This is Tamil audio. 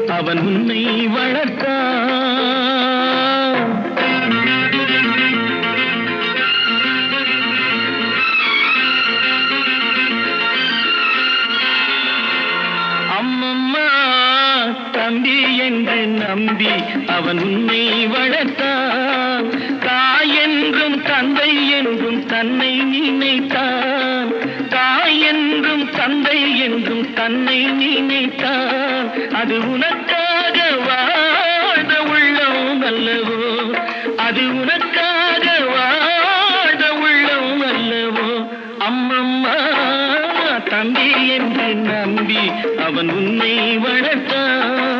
அவன் உன்னை வளர்த்தான். அம்மம்மா தம்பி என்று நம்பி அவன் உன்னை வளர்த்தான். தாய் என்றும் தந்தை என்றும் தன்னை நினைத்தான். தாய் என்றும் தந்தை என்றும் தன்னை நினைத்தான். அது உனக்காக வாழ்ந்த உள்ளம் அல்லவோ, அது உனக்காக